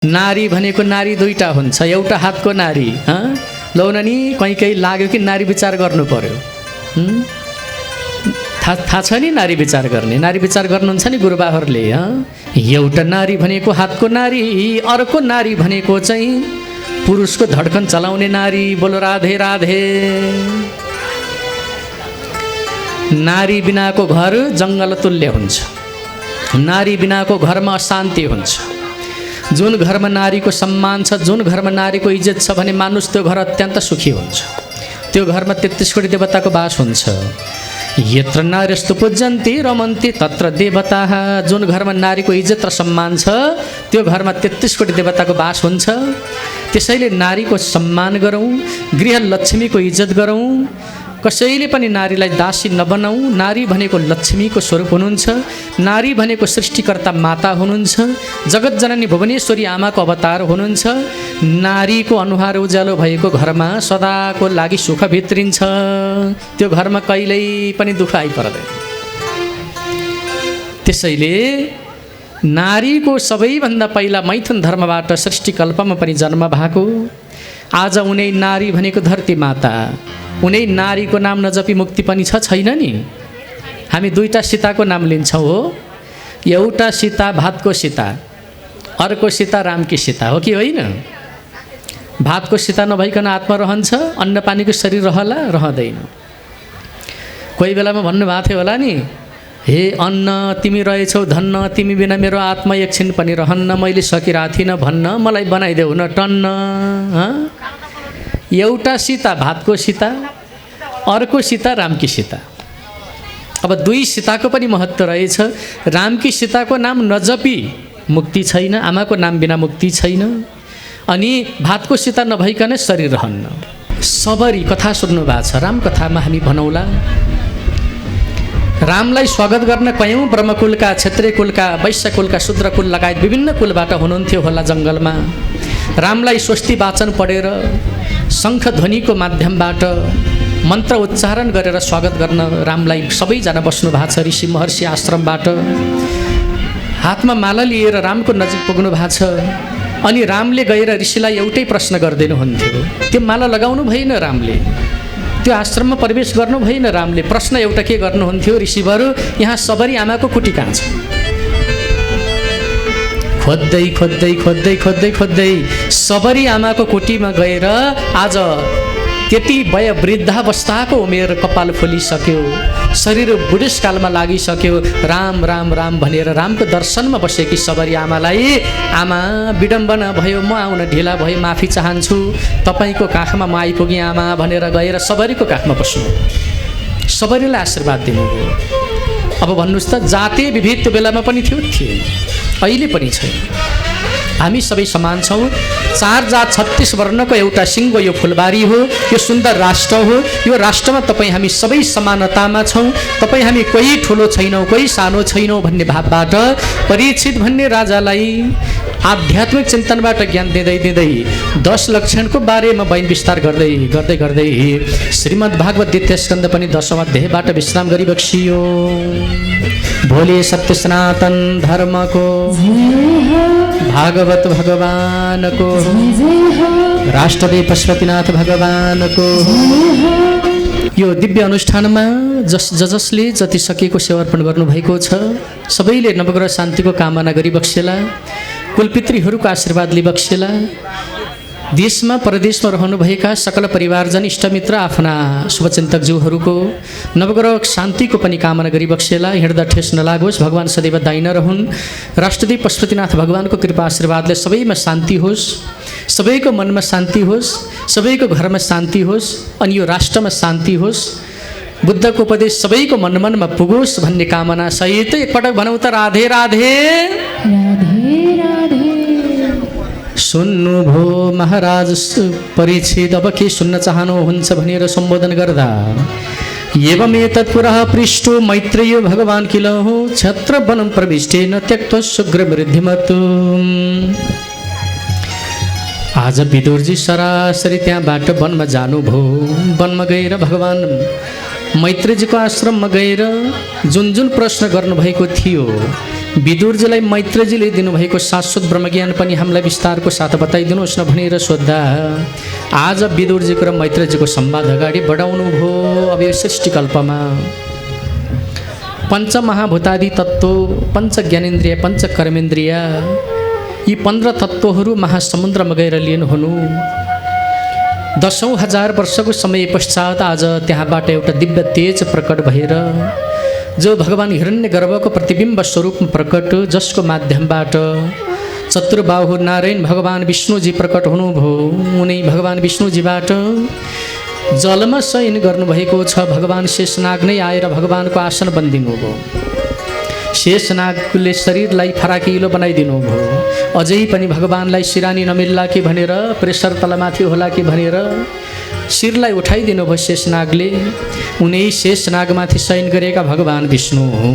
नारी भनेको नारी दुईटा हुन्छ, एउटा हातको नारी लौन नि कहीँ लाग्यो कि नारी विचार गर्नु पर्यो। थाहा छ नि नारी विचार गर्ने, नारी विचार गर्नुहुन्छ नि गुरुबाहरूले। एउटा नारी भनेको हातको नारी, अर्को नारी भनेको चाहिँ पुरुषको धड्कन चलाउने नारी। बोलो राधे राधे। नारी बिनाको घर जङ्गल तुल्य हुन्छ, नारी बिनाको घरमा अशान्ति हुन्छ। जुन घरमा नारीको सम्मान छ, जुन घरमा नारीको इज्जत छ भने मानुष त्यो घर अत्यन्त सुखी हुन्छ। त्यो घरमा 33 कोटी देवताको वास हुन्छ। यत्र नार्यस्तु पूज्यन्ते रमन्ते तत्र देवताः। जुन घरमा नारीको इज्जत र सम्मान छ त्यो घरमा 33 कोटी देवताको वास हुन्छ। त्यसैले नारीको सम्मान गरौँ, गृहलक्ष्मीको इज्जत गरौँ। कसैले पनि नारीलाई दासी नबनाऊ। नारी भनेको लक्ष्मीको स्वरूप हुनुहुन्छ। नारी भनेको सृष्टिकर्ता माता हुनुहुन्छ। जगत जननी भुवनेश्वरी आमाको अवतार हुनुहुन्छ। नारीको अनुहार उज्यालो भएको घरमा सदाको लागि सुख भित्रिन्छ। त्यो घरमा कहिल्यै पनि दुःख आइपर्दैन। त्यसैले नारीको सबैभन्दा पहिला मैथुन धर्मबाट सृष्टिकल्पमा पनि जन्म भएको। आज उनै नारी भनेको धरती माता, उनै नारीको नाम नजपी मुक्ति पनि छैन नि। हामी दुईटा सीताको नाम लिन्छौँ हो। एउटा सीता भातको सीता, अर्को सीता रामकी सीता हो कि होइन? भातको सीता नभइकन आत्मा रहन्छ, अन्न पानीको शरीर रहला रहँदैन। कोही बेलामा भन्नुभएको थियो होला नि, हे अन्न तिमी रहेछौ धन्न, तिमी बिना मेरो आत्मा एकछिन पनि रहन्न, मैले सकिरहेको थिइनँ भन्न, मलाई बनाइदेऊ न टन्न। एउटा सीता भातको सीता, अर्को सीता रामकी सीता। अब दुई सीताको पनि महत्त्व रहेछ। रामकी सीताको नाम नजपी मुक्ति छैन, आमाको नाम बिना मुक्ति छैन। अनि भातको सीता नभइकन शरीर रहन्न। सबरी कथा सुन्नु भएको छ, राम कथामा हामी भनौँला। रामलाई स्वागत गर्न कयौँ ब्रह्मकुलका, क्षत्रिय कुलका, वैश्य कुलका, शूद्र कुल लगायत विभिन्न कुलबाट हुनुहुन्थ्यो होला जङ्गलमा। रामलाई स्वस्ति वाचन पढेर शङ्ख ध्वनिको माध्यमबाट मन्त्र उच्चारण गरेर स्वागत गर्न रामलाई सबैजना बस्नु भएको छ ऋषि महर्षि आश्रमबाट। हातमा माला लिएर रामको नजिक पुग्नु भएको छ। अनि रामले गएर ऋषिलाई एउटै प्रश्न गरिदिनुहुन्थ्यो। त्यो माला लगाउनु भएन रामले, त्यो आश्रममा प्रवेश गर्नु भएन रामले। प्रश्न एउटा के गर्नुहुन्थ्यो, ऋषिहरू यहाँ सबरी आमाको कुटी कहाँ छ? खोज्दै खोज्दै खोज्दै खोज्दै खोज्दै सबरी आमाको कुटीमा गएर आज त्यति वय वृद्धावस्थाको उमेर कपाल फुलिसक्यो, शरीर बुढेसकालमा लागिसक्यो। राम राम राम भनेर रामको दर्शनमा बसेकी सबरी आमालाई, आमा विडम्बना भयो, म आउन ढिला भयो, माफी चाहन्छु, तपाईँको काखमा म आइपुगेँ आमा भनेर गएर सबरीको काखमा बस्नु, सबरीलाई आशीर्वाद दिनुभयो। अब भन्नुहोस् त, जातीय विभेद त्यो बेलामा पनि थियो, अहिले पनि छैन। हामी सबै समान छौँ। 4 जात 36 वर्णको एउटा सिंह यो फुलबारी हो, यो सुन्दर राष्ट्र हो। यो राष्ट्रमा तपाईँ हामी सबै समानतामा छौँ। तपाईँ हामी कोही ठुलो छैनौँ, कोही सानो छैनौँ भन्ने भावबाट परीक्षित भन्ने राजालाई आध्यात्मिक चिन्तनबाट ज्ञान दिँदै दिँदै 10 लक्षणको बारेमा बयान विस्तार गर्दै गर्दै गर्दै श्रीमद् भागवत द्वितीय स्कन्द पनि 10औं अध्यायबाट विश्राम गरिबक्सियो। भोले सत्य सनातन धर्मको भागवत भगवानको, राष्ट्रदेव पशुपतिनाथ भगवानको। यो दिव्य अनुष्ठानमा जसले जति सकेको सेवा अर्पण गर्नुभएको छ सबैले नवग्रह शान्तिको कामना गरिबक्सेला, कुलपितृहरूको आशीर्वाद लिबक्सेला। देशमा परदेशमा रहनुभएका सकल परिवारजन इष्टमित्र आफ्ना शुभचिन्तकज्यूहरूको नवग्रह शान्तिको पनि कामना गरिबक्सेला। हिँड्दा ठेस नलागोस्, भगवान सदैव दाहिना रहन्। राष्ट्रदेव पशुपतिनाथ भगवानको कृपा आशीर्वादले सबैमा शान्ति होस्, सबैको मनमा शान्ति होस्, सबैको घरमा शान्ति होस्, अनि यो राष्ट्रमा शान्ति होस्। बुद्धको उपदेश सबैको मनमा पुगोस् भन्ने कामना सहित एकपटक भनौँ त राधे राधे राधे राधे। सुन्नु भो महाराज परीक्षित, अब के सुन्न चाहनुहुन्छ भनेर सम्बोधन गर्दा, एवमेतत् पुरः पृष्टो मैत्रेयो भगवान् किल हो क्षत्र वनं प्रविष्टेन त्यक्त्वा सुग्रवृद्धिमत्। आज विदुरजी सरासरी त्यहाँबाट वनमा जानुभयो। वनमा गएर भगवान् मैत्रेयजीको आश्रममा गएर जुन जुन प्रश्न गर्नुभएको थियो विदुरजीलाई मैत्रेयजीले दिनुभएको शाश्वत ब्रह्मज्ञान पनि हामीलाई विस्तारको साथ बताइदिनुहोस् न भनेर सोद्धा आज विदुरजीको र मैत्रेयजीको संवाद अगाडि बढाउनु भयो। अब यो सृष्टिकल्पमा पञ्चमहाभूतादि तत्त्व, पञ्च ज्ञानेन्द्रिय, पञ्च कर्मेन्द्रिय, यी 15 तत्त्वहरू महासमुद्रमा गएर लिनु हुनु। 10,000 वर्षको समय पश्चात आज त्यहाँबाट एउटा दिव्य तेज प्रकट भएर जो भगवान् हिरण्यगर्भको प्रतिबिम्ब स्वरूपमा प्रकट, जसको माध्यमबाट चतुर्बाहु नारायण भगवान् विष्णुजी प्रकट हुनुभयो। उनी भगवान् विष्णुजीबाट जलमा शयन गर्नुभएको छ। भगवान् शेषनाग नै आएर भगवानको आसन बनिदिनु भयो। शेषनागले शरीरलाई फराकिलो बनाइदिनु भयो। अझै पनि भगवान्लाई सिरानी नमिल्ला कि भनेर, प्रेसर तलमाथि होला कि भनेर शिरलाई उठाइदिनु भयो शेषनागले। उनी शेषनागमाथि शयन गरेका भगवान् विष्णु हो।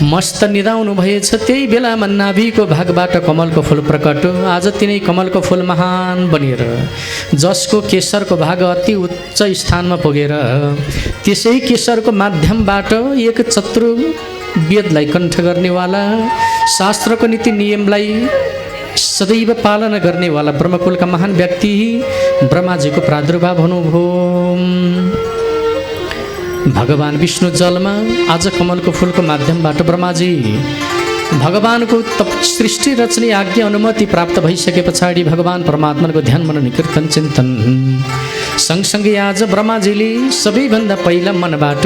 मस्त निदाउनु भएछ। त्यही बेलामा नाभिको भागबाट कमलको फुल प्रकट। आज तिनै कमलको फुल महान बनेर जसको केशरको भाग अति उच्च स्थानमा पुगेर त्यसै केशरको माध्यमबाट एक चतुर्वेदलाई कण्ठ गर्नेवाला, शास्त्रको नीति नियमलाई सदैव पालना गर्नेवाला ब्रह्मकुलका महान व्यक्ति ब्रह्माजीको प्रादुर्भाव हुनुभयो। भगवान् विष्णु जलमा, आज कमलको फुलको माध्यमबाट ब्रह्माजी भगवानको सृष्टि रचने आज्ञा अनुमति प्राप्त भइसके पछाडि भगवान् परमात्माको ध्यान मनन कीर्तन चिन्तन सँगसँगै आज ब्रह्माजीले सबैभन्दा पहिला मनबाट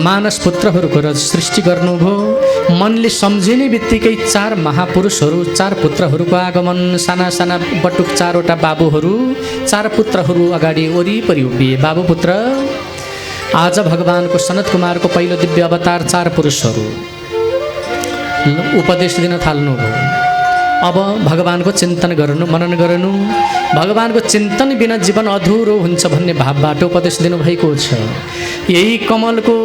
मानस पुत्रहरूको सृष्टि गर्नुभयो। मनले सम्झिने बित्तिकै 4 महापुरुषहरू, 4 पुत्रहरूको आगमन। साना साना बटुक 4वटा बाबुहरू, 4 पुत्रहरू अगाडि वरिपरि उभिए। बाबु पुत्र आज भगवानको सनत कुमारको पहिलो दिव्य अवतार 4 पुरुषहरू उपदेश दिन थाल्नुभयो। अब भगवानको चिन्तन गर्नु, मनन गर्नु। भगवानको चिन्तन बिना जीवन अधुरो हुन्छ भन्ने भावबाट उपदेश दिनुभएको छ। यही कमलको,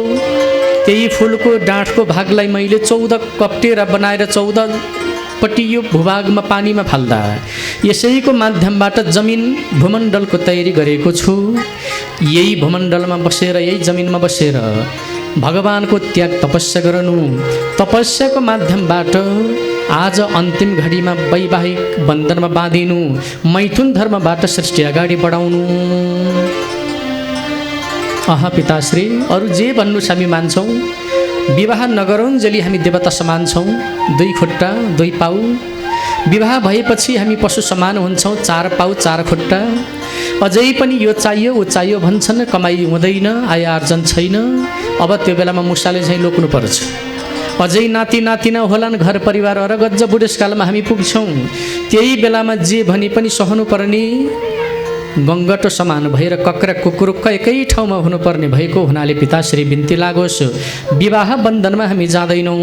त्यही फुलको डाँठको भागलाई मैले 14 कप्टेरा बनाएर 14 पट्टि यो भूभागमा पानीमा फाल्दा यसैको माध्यमबाट जमिन भूमण्डलको तयारी गरेको छु। यही भूमण्डलमा बसेर, यही जमिनमा बसेर भगवानको त्याग तपस्या गर्नु। तपस्याको माध्यमबाट आज अन्तिम घडीमा वैवाहिक बन्धनमा बाँधिनु, मैथुन धर्मबाट सृष्टि अगाडि बढाउनु। पिताश्री, अरू जे भन्नुहोस् हामी मान्छौँ। विवाह नगरुन्जेली हामी देवता समान छौँ। 2 खुट्टा 2 पाउ। विवाह भएपछि हामी पशु समान हुन्छौँ। 4 पाउ 4 खुट्टा। अझै पनि यो चाहियो ऊ चाहियो भन्छन्। कमाइ हुँदैन, आय आर्जन छैन। अब त्यो बेलामा मुसाले चाहिँ लोक्नु पर्छ। अझै नाति नातिना होलान्, घर परिवार अरगज्ज बुढेसकालमा हामी पुग्छौँ। त्यही बेलामा जे भने पनि सहनु पर्ने, गङ्गटो समान भएर कक्रा कुकुरुक्क एकै ठाउँमा हुनुपर्ने भएको हुनाले पिताश्री बिन्ती लागोस्, विवाह बन्धनमा हामी जाँदैनौँ।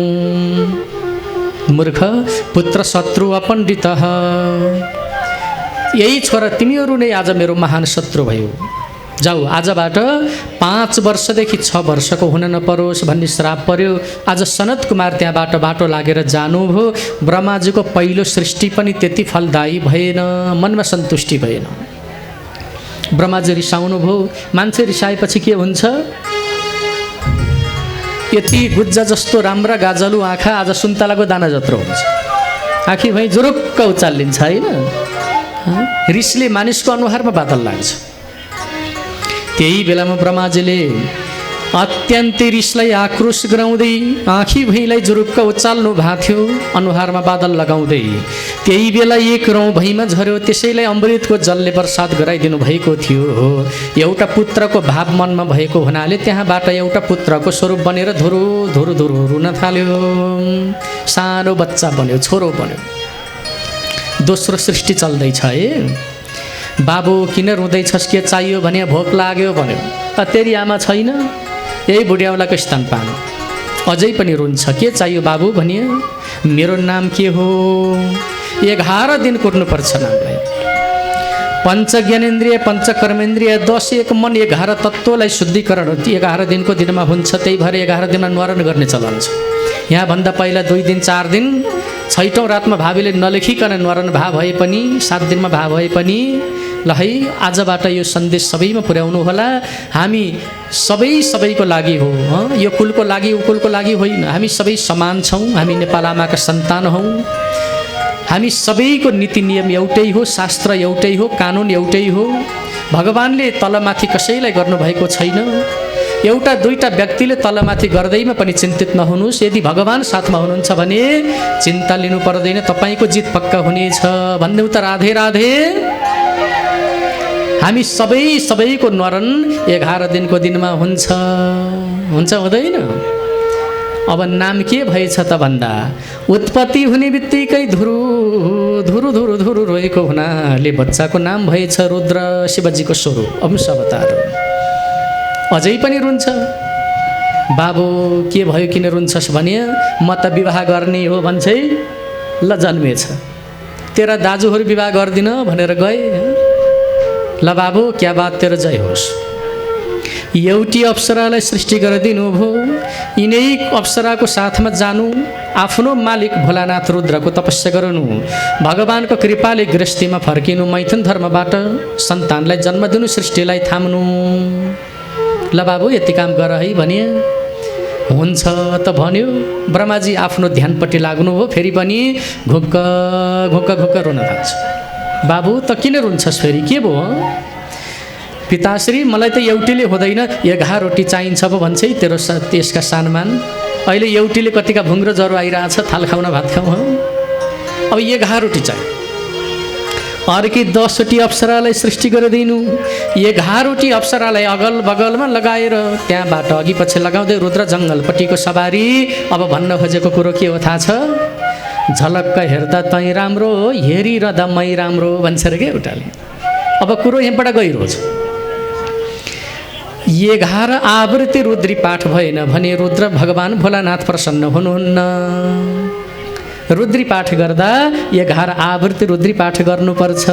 मूर्ख पुत्र शत्रु अपण्डित। यही छोरा तिमीहरू नै आज मेरो महान शत्रु भयो। जाऊ, आजबाट 5 वर्षदेखि 6 वर्षको हुन नपरोस् भन्ने श्राप पर्यो। आज सनत कुमार त्यहाँबाट बाटो लागेर जानुभयो। ब्रह्माजीको पहिलो सृष्टि पनि त्यति फलदायी भएन, मनमा सन्तुष्टि भएन। ब्रह्माजी रिसाउनु भयो। मान्छे रिसाएपछि के हुन्छ? यति गुज्जा जस्तो राम्रा गाजलु आँखा आज सुन्तलाको दाना जत्रो हुन्छ। आँखी भई जुरुक्क उचालिन्छ होइन? रिसले मानिसको अनुहारमा बादल लाग्छ। त्यही बेलामा ब्रह्माजीले अत्यन्तै रिसलाई आक्रोश गराउँदै आँखी भैँलाई जुरुक्क उचाल्नु भएको थियो, अनुहारमा बादल लगाउँदै। त्यही बेला एक रौँ भैँमा झर्यो। त्यसैलाई अमृतको जलले बर्सात गराइदिनु भएको थियो। एउटा पुत्रको भाव मनमा भएको हुनाले त्यहाँबाट एउटा पुत्रको स्वरूप बनेर धुरु धुरु धुरु रुन थाल्यो। सानो बच्चा बन्यो, छोरो बन्यो। दोस्रो सृष्टि चल्दैछ है। बाबु किन रुँदैछस्, के चाहियो भने भोक लाग्यो भन्यो। तेरी आमा छैन, यही बुढ्याउलाको स्तनपान। अझै पनि रुन्छ। के चाहियो बाबु भने, मेरो नाम के हो? 11 दिन कुर्नुपर्छ नामलाई। पञ्च ज्ञानेन्द्रिय, पञ्च कर्मेन्द्रिय, 10 एक मन, 11 तत्त्वलाई शुद्धिकरण 11 दिनको दिनमा हुन्छ। त्यही भएर 11 दिनमा न्वारण गर्ने चलन छ। यहाँभन्दा पहिला 2 दिन 4 दिन छैटौँ रातमा भावीले नलेखिकन न्वारन भा भए पनि 7 दिनमा भा भए पनि ल है आजबाट यो सन्देश सबैमा पुर्याउनु होला। हामी सबैको लागि हो, यो कुलको लागि उ कुलको लागि होइन। हामी सबै समान छौँ, हामी नेपाल आमाका सन्तान हौँ। हामी सबैको नीति नियम एउटै हो, शास्त्र एउटै हो, कानुन एउटै हो। भगवानले तलमाथि कसैलाई गर्नुभएको छैन। एउटा दुईटा व्यक्तिले तलमाथि गर्दैमा पनि चिन्तित नहुनुहोस्। यदि भगवान साथमा हुनुहुन्छ भने चिन्ता लिनु पर्दैन, तपाईँको जित पक्का हुनेछ। भन्नु त राधे राधे। हामी सबैको न्वारन 11 दिनको दिनमा हुन्छ हुँदैन? अब नाम के भएछ त भन्दा उत्पत्ति हुने बित्तिकै धुरु धुरु धुरु धुरु रोएको हुनाले बच्चाको नाम भएछ रुद्र, शिवजीको स्वरूप, अंश अवतार। अझै पनि रुन्छ। बाबु के भयो, किन रुन्छस् भने म त विवाह गर्ने हो भन्छै। ल जन्मेछ, तेरा दाजुहरू विवाह गर्दिन भनेर गए। ल बाबु क्या बात, तेरो जय होस्। एउटी अप्सरालाई सृष्टि गरिदिनु भो, यिनै अप्सराको साथमा जानु, आफ्नो मालिक भोलानाथ रुद्रको तपस्या गर्नु, भगवानको कृपाले गृहस्थीमा फर्किनु, मैथुन धर्मबाट सन्तानलाई जन्म दिनु, सृष्टिलाई थाम्नु। ल बाबु यति काम गर है भने हुन्छ त भन्यो। ब्रह्माजी आफ्नो ध्यानपट्टि लाग्नु हो, फेरि पनि घुक्क घुक्क घुक्क रुन थाल्छ। बाबु त किन रुन्छस् फेरि, के भयो? पिताश्री मलाई त एउटीले हुँदैन, 11 रोटी चाहिन्छ पो भन्छ है तेरो त्यसका सानमान। अहिले एउटीले कतिका भुङ्ग्रो ज्वरो आइरहेछ, थाल खाउन भात खाउँ। अब 11 रोटी चाहियो। अर्की 10वटी अप्सरालाई सृष्टि गरिदिनु, 11वटी अप्सरालाई अगल बगलमा लगाएर त्यहाँबाट अघि पछि लगाउँदै रुद्र जङ्गलपट्टिको सवारी। अब भन्न खोजेको कुरो के हो थाहा छ? झलक्क हेर्दा तै राम्रो, हेरिरहँदा मै राम्रो भन्छ रे के एउटाले। अब कुरो यहाँबाट गइरहेछ। 11 आवृत्ति रुद्री पाठ भएन भने रुद्र भगवान भोलानाथ प्रसन्न हुनुहुन्न। रुद्री पाठ गर्दा 11 आवृत्ति रुद्री पाठ गर्नुपर्छ।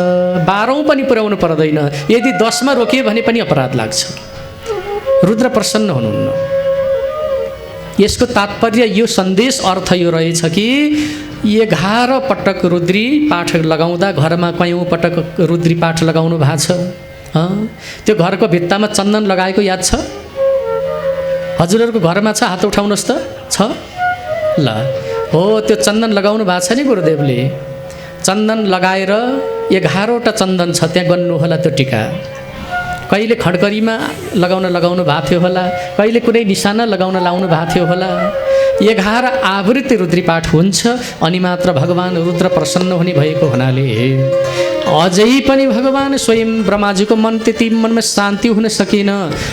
12औं पनि पुर्याउनु पर्दैन। यदि 10मा रोकियो भने पनि अपराध लाग्छ। रुद्र प्रसन्न हुनुहुन्न। यसको तात्पर्य, यो सन्देश अर्थ यो रहेछ कि 11 पटक रुद्री पाठ लगाउँदा घरमा कयौँ पटक रुद्री पाठ लगाउनु भएको छ। त्यो घरको भित्तामा चन्दन लगाएको याद छ? हजुरहरूको घरमा छ? हात उठाउनुहोस् त। छ? ल हो, त्यो चन्दन लगाउनु भएको छ नि गुरुदेवले। चन्दन लगाएर 11वटा चन्दन छ, त्यहाँ गर्नु होला त्यो टिका। कहिले खड्करीमा लगाउनु भएको थियो होला, कहिले कुनै निशाना लाउनु भएको थियो होला। 11 आवृत्ति रुद्री पाठ हुन्छ अनि मात्र भगवान रुद्र प्रसन्न हुने भएको हुनाले अझै पनि भगवान स्वयं ब्रह्माजीको मन त्यति मनमा शान्ति हुन सकेन।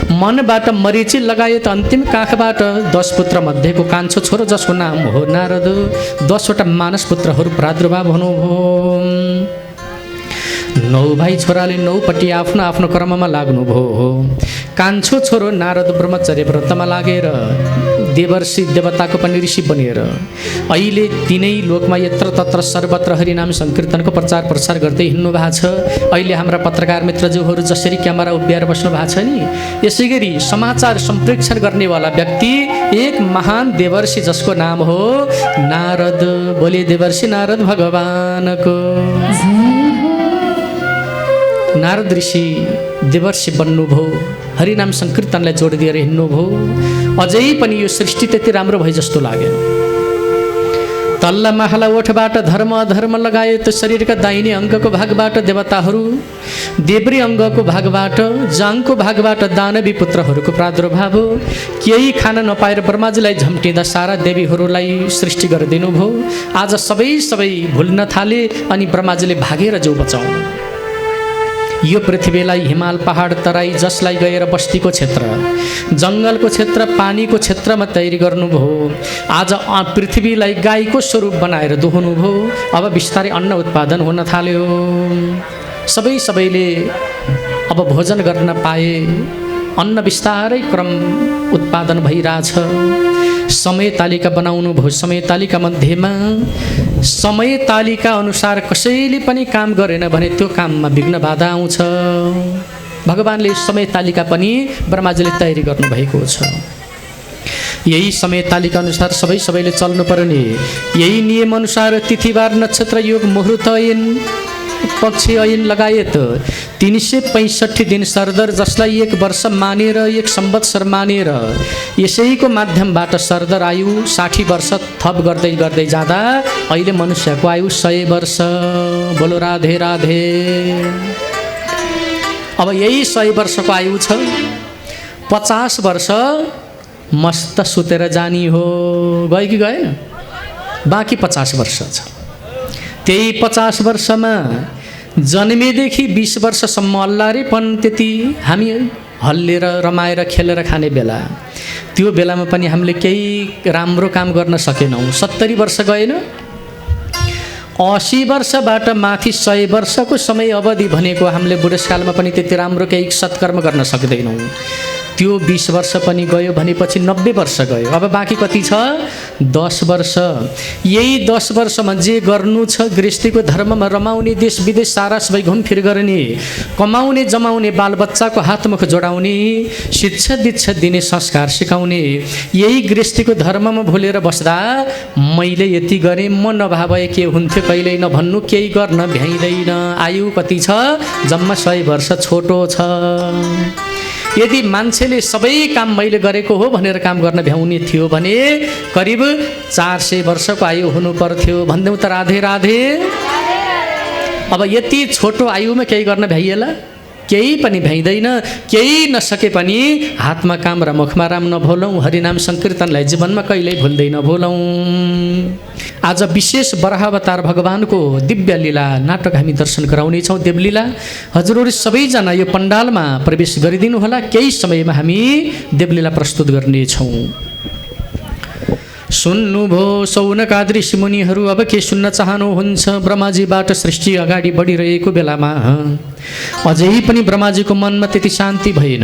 मनबाट मरिची लगाए त अन्तिम काखबाट 10 पुत्र मध्येको कान्छो छोरो जसको नाम हो नारद, 10वटा मानस पुत्रहरू प्रादुर्भाव हुनुभयो। 9 भाइ छोराले 9पट्टि आफ्नो आफ्नो कर्ममा लाग्नुभयो। कान्छो छोरो नारद ब्रह्मचर्य व्रतमा लागेर देवर्षि देवताको पनि ऋषि बनेर अहिले तीनै लोकमा यत्र तत्र सर्वत्र हरिनाम संकीर्तनको प्रचार प्रसार गर्दै हिँड्नु भएको छ। अहिले हाम्रा पत्रकार मित्रज्यूहरू जसरी क्यामेरा उभ्याएर बस्नु भएको छ नि, यसै गरी समाचार सम्प्रेषण गर्नेवाला व्यक्ति एक महान देवर्षि जसको नाम हो नारद। बोले देवर्षि नारद भगवानको। नारद ऋषि देवर्षि बन्नुभयो, हरिनाम संकीर्तनलाई जोड दिएर हिँड्नुभयो। अझै पनि यो सृष्टि त्यति राम्रो भए जस्तो लागेन। तल्ला माहला ओठबाट धर्म अधर्म लगायत शरीरका दाहिने अङ्गको भागबाट देवताहरू, देब्रे अङ्गको भागबाट जाङको भागबाट दानवी पुत्रहरूको प्रादुर्भाव। केही खान नपाएर ब्रह्माजीलाई झम्टिँदा सारा देवीहरूलाई सृष्टि गरिदिनु भयो। आज सबै भुल्न थाले अनि ब्रह्माजीले भागेर जो बचाउनु। यो पृथ्वीलाई हिमाल पहाड तराई जसलाई गएर बस्तीको क्षेत्र, जङ्गलको क्षेत्र, पानीको क्षेत्रमा तयारी गर्नुभयो। आज पृथ्वीलाई गाईको स्वरूप बनाएर दुहुनुभयो। अब बिस्तारै अन्न उत्पादन हुन थाल्यो। सबैले अब भोजन गर्न पाए। अन्न बिस्तारै क्रम उत्पादन भइरहेछ। समय तालिका बनाउनु भयो। समय तालिका मध्येमा समय तालिका अनुसार कसैले पनि काम गरेन भने त्यो काममा विघ्न बाधा आउँछ। भगवानले समय तालिका पनि ब्रह्माजीले तयारी गर्नुभएको छ। यही समय तालिका अनुसार सबैले चल्नुपर्ने, यही नियमअनुसार तिथिबार नक्षत्र योग मुहुर्त ऐन पक्ष ऐन लगायत 365 दिन सरदर, जसलाई 1 वर्ष मानेर 1 संवत्सर मानेर यसैको माध्यमबाट सरदर आयु 60 वर्ष थप गर्दै गर्दै जाँदा अहिले मनुष्यको आयु 100 वर्ष। बोलो राधे राधे। अब यही 100 वर्षको आयु छ, 50 वर्ष मस्त सुतेर जानी हो, गयो कि गएन? बाँकी 50 वर्ष छ। त्यही 50 वर्षमा जन्मेदेखि 20 वर्षसम्म अल्लारेपन त्यति हामी हल्लेर रमाएर खेलेर खाने बेला, त्यो बेलामा पनि हामीले केही राम्रो काम गर्न सकेनौँ। 70 वर्ष गएन, 80 वर्षबाट माथि 100 वर्षको समय अवधि भनेको हामीले बुढेसकालमा पनि त्यति राम्रो केही सत्कर्म गर्न सक्दैनौँ। त्यो 20 वर्ष पनि गयो भनेपछि 90 वर्ष गयो। अब बाँकी कति छ? 10 वर्ष। यही 10 वर्षमा जे गर्नु छ, गृहस्थीको धर्ममा रमाउने, देश विदेश सारा सबै घुमफिर गर्ने, कमाउने जमाउने, बालबच्चाको हातमुख जोडाउने, शिक्षा दीक्षा दिने, संस्कार सिकाउने, यही गृहस्थीको धर्ममा भुलेर बस्दा मैले यति गरेँ, म नभए के हुन्थ्यो कहिल्यै नभन्नु, केही गर्न भ्याइँदैन। आयु कति छ? जम्मा 100 वर्ष छोटो छ। यदि मान्छेले सबै काम मैले गरेको हो भनेर काम गर्न भ्याउने थियो भने करिब 400 वर्षको आयु हुनु पर्थ्यो। भन्दैौ त राधे राधे। अब यति छोटो आयुमा केही गर्न भ्याइएला? केही पनि भ्याइँदैन। केही नसके पनि हातमा काम र मुखमा राम नभुलौँ, हरिनाम सङ्कीर्तनलाई जीवनमा कहिल्यै भुल्दै नभुलौँ। आज विशेष वराहावतार भगवानको दिव्य लीला नाटक हामी दर्शन गराउनेछौँ। देवलीला हजुरहरू सबैजना यो पण्डालमा प्रवेश गरिदिनु होला। केही समयमा हामी देवलीला प्रस्तुत गर्नेछौँ। सुन्नुभो सौनकादि ऋषि मुनिहरू, अब के सुन्न चाहनुहुन्छ? ब्रह्माजीबाट सृष्टि अगाडि बढिरहेको बेलामा अझै पनि ब्रह्माजीको मनमा त्यति शान्ति भएन।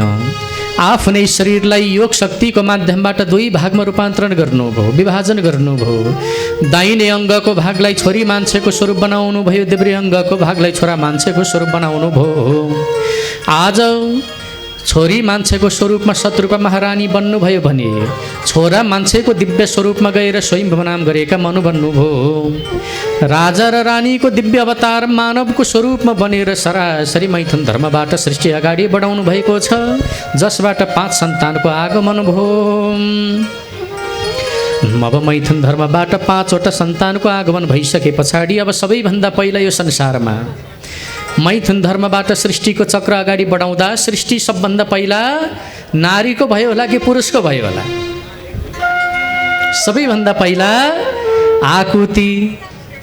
आफ्नै शरीरलाई योग शक्तिको माध्यमबाट 2 भागमा रूपान्तरण गर्नुभयो, विभाजन गर्नुभयो। दाहिने अङ्गको भागलाई छोरी मान्छेको स्वरूप बनाउनु भयो, देब्रे अङ्गको भागलाई छोरा मान्छेको स्वरूप बनाउनु भयो। आज छोरी मान्छेको स्वरूपमा शत्रुपा महारानी बन्नुभयो भने छोरा मान्छेको दिव्य स्वरूपमा गएर स्वयं नाम गरेका मनु बन्नुभयो। राजा र रानीको दिव्य अवतार मानवको स्वरूपमा बनेर सरासरी मैथुन धर्मबाट सृष्टि अगाडि बढाउनु भएको छ, जसबाट 5 सन्तानको आगमन भयो। अब मैथुन धर्मबाट 5 वटा सन्तानको आगमन भइसके पछाडि अब सबैभन्दा पहिला यो संसारमा मैथुन धर्मबाट सृष्टिको चक्र अगाडि बढाउँदा सृष्टि सबभन्दा पहिला नारीको भयो होला कि पुरुषको भयो होला? सबैभन्दा पहिला आकुति,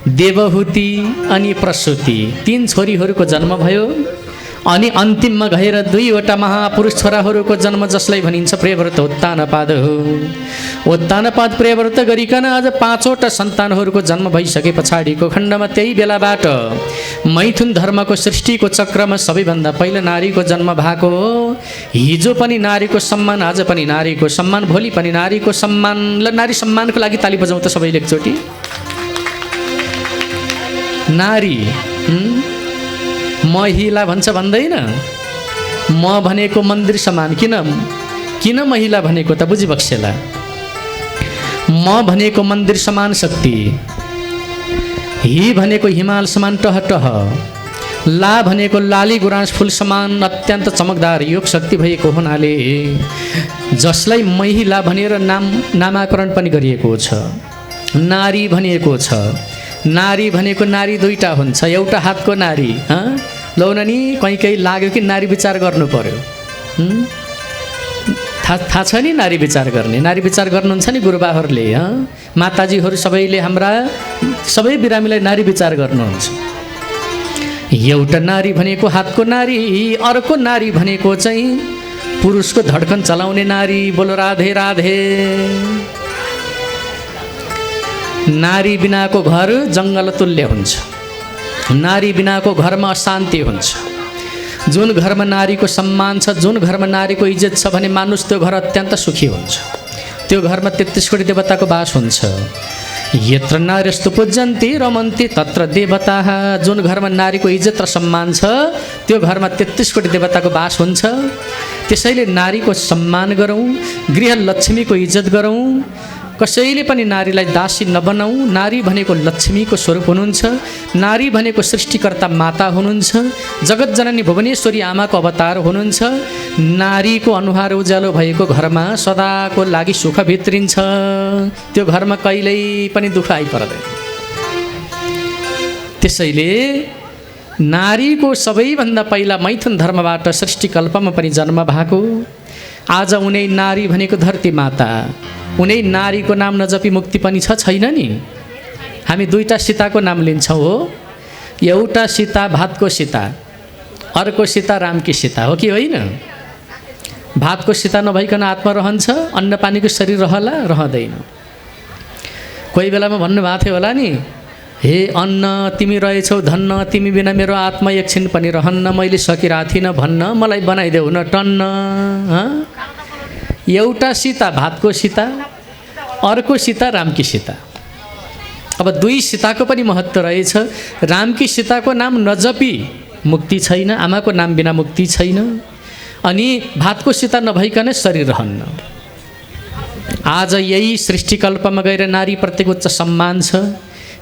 देवहुति अनि प्रसूति 3 छोरीहरूको जन्म भयो। अनि अन्तिममा गएर 2 वटा महापुरुष छोराहरूको जन्म, जसलाई भनिन्छ प्रियव्रत उत्तानपाद हो। उत्तानपाद प्रियव्रत गरिकन आज 5 वटा सन्तानहरूको जन्म भइसके पछाडिको खण्डमा त्यही बेलाबाट मैथुन धर्मको सृष्टिको चक्रमा सबैभन्दा पहिला नारीको जन्म भएको हो। हिजो पनि नारीको सम्मान, आज पनि नारीको सम्मान, भोलि पनि नारीको सम्मान। ल नारी सम्मानको लागि ताली बजाउँ त सबैले एकचोटि। नारी महिला भन्छ भन्दैन? म भनेको मन्दिर समान। किन महिला भनेको त बुझिबक्सेला। म भनेको मन्दिर समान शक्ति, हि भनेको हिमाल समान टहटह, ला भनेको लाली गुराँस फुल समान अत्यन्त चमकदार योग शक्ति भएको हुनाले जसलाई महिला भनेर नामाकरण पनि गरिएको छ। नारी भनिएको छ। नारी भनेको नारी 2टा हुन्छ, एउटा हातको नारी। लौन नि कहीँ लाग्यो कि नारी विचार गर्नु पर्यो। थाहा छ नि नारी विचार गर्ने? नारी विचार गर्नुहुन्छ नि गुरुबाहरूले, माताजीहरू सबैले, हाम्रा सबै बिरामीलाई नारी विचार गर्नुहुन्छ। एउटा नारी भनेको हातको नारी, अर्को नारी भनेको चाहिँ पुरुषको धड्कन चलाउने नारी। बोलो राधे राधे। नारी बिनाको घर जङ्गल तुल्य हुन्छ। नारी बिनाको घरमा अशान्ति हुन्छ। जुन घरमा नारीको सम्मान छ, जुन घरमा नारीको इज्जत छ भने मानुष त्यो घर अत्यन्त सुखी हुन्छ। त्यो घरमा 33 कोटी देवताको बास हुन्छ। यत्र नारीस्तु पूज्यन्ति रमन्ति तत्र देवताः। जुन घरमा नारीको इज्जत र सम्मान छ त्यो घरमा 33 कोटी देवताको बास हुन्छ। त्यसैले नारीको सम्मान गरौँ, गृहलक्ष्मीको इज्जत गरौँ। कसैले पनि नारीलाई दासी नबनाऊ। नारी भनेको लक्ष्मीको स्वरूप हुनुहुन्छ। नारी भनेको सृष्टिकर्ता माता हुनुहुन्छ। जगतजननी भुवनेश्वरी आमाको अवतार हुनुहुन्छ। नारीको अनुहार उज्यालो भएको घरमा सदाको लागि सुख भित्रिन्छ। त्यो घरमा कहिल्यै पनि दुःख आइपर्दैन। त्यसैले नारीको सबैभन्दा पहिला मैथुन धर्मबाट सृष्टिकल्पमा पनि जन्म भएको। आज उनै नारी भनेको धरती माता, उनै नारीको नाम नजपी मुक्ति पनि छैन नि। हामी दुईटा सीताको नाम लिन्छौँ हो, एउटा सीता भातको सीता, अर्को सीता रामकी सीता हो कि होइन? भातको सीता नभइकन आत्मा रहन्छ, अन्न पानीको शरीर रहला रहँदैन। कोही बेलामा भन्नुभएको थियो होला नि, हे अन्न तिमी रहेछौ धन्न, तिमी बिना मेरो आत्मा एकछिन पनि रहन्न, मैले सकिरहेको थिइनँ भन्न, मलाई बनाइदेऊ न टन्न। एउटा सीता भातको सीता, अर्को सीता रामकी सीता। अब दुई सीताको पनि महत्त्व रहेछ। रामकी सीताको नाम नजपी मुक्ति छैन, आमाको नाम बिना मुक्ति छैन। अनि भातको सीता नभइकन शरीर रहन्न। आज यही सृष्टिकल्पमा गएर नारी प्रत्येक उच्च सम्मान छ।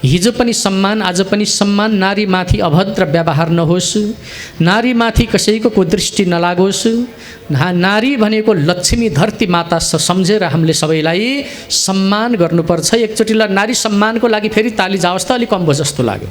हिजो पनि सम्मान, आज पनि सम्मान। नारीमाथि अभद्र व्यवहार नहोस्, नारीमाथि कसैको कुदृष्टि नलागोस्। नारी भनेको लक्ष्मी धरती माता सम्झेर हामीले सबैलाई सम्मान गर्नुपर्छ। एकचोटि नारी सम्मानको लागि फेरि ताली जाओस् त अलिक कम भयो जस्तो लाग्यो।